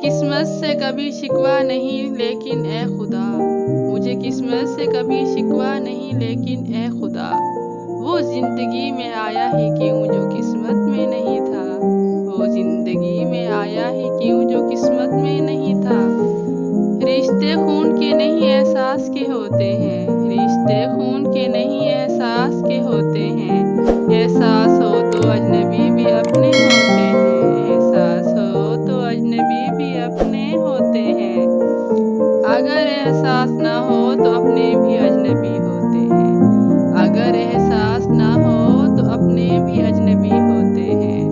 किस्मत से कभी शिकवा नहीं लेकिन ए खुदा, मुझे किस्मत से कभी शिकवा नहीं लेकिन ए खुदा, वो जिंदगी में आया ही क्यों जो किस्मत में नहीं था, वो जिंदगी में आया ही क्यों जो किस्मत में नहीं था। रिश्ते खून के नहीं एहसास के होते हैं, रिश्ते खून के नहीं एहसास के होते हैं, एहसास हो तो अजनबी भी अपने होते हैं, एहसास हो तो अजनबी भी अपने होते हैं, अगर एहसास ना हो तो अपने भी अजनबी होते हैं, अगर एहसास ना हो तो अपने भी अजनबी होते हैं।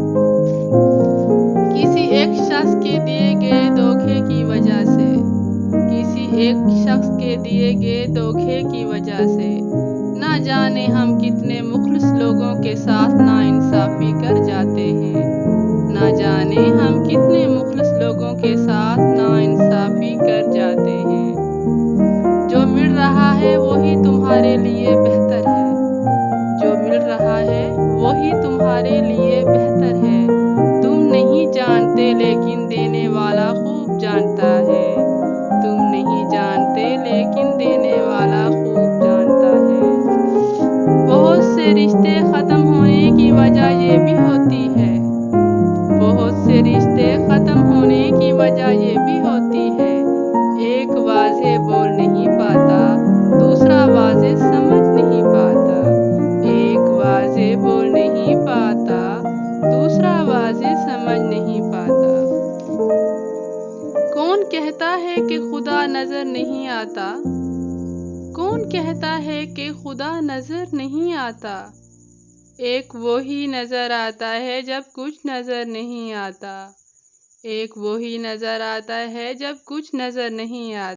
किसी एक शख्स के दिए गए धोखे की वजह से, किसी एक शख्स के दिए गए धोखे की वजह से, ना जाने हम कितने मुखलिस लोगों के साथ नाइंसाफी कर जाते हैं, ना जाने हम कितने मुखलिस लोगों के साथ नाइंसाफी कर जाते हैं। जो मिल रहा है वही तुम्हारे लिए बेहतर है, जो मिल रहा है वही तुम्हारे लिए बेहतर है, तुम नहीं जानते लेकिन देने वाला खूब जानता है, तुम नहीं जानते लेकिन देने वाला खूब जानता है। बहुत से रिश्ते खत्म होने की वजह ये भी होती है, बहुत से रिश्ते खत्म होने की वजह ये भी होती है, एक वाज़े बोल नहीं पाता, दूसरा वाज़े समझ नहीं पाता, एक वाज़े बोल नहीं पाता, दूसरा वाज़े समझ नहीं पाता। कौन कहता है कि खुदा नजर नहीं आता, कौन कहता है कि खुदा नजर नहीं आता, एक वो ही नजर आता है जब कुछ नजर नहीं आता, एक वो ही नजर आता है जब कुछ नजर नहीं आता।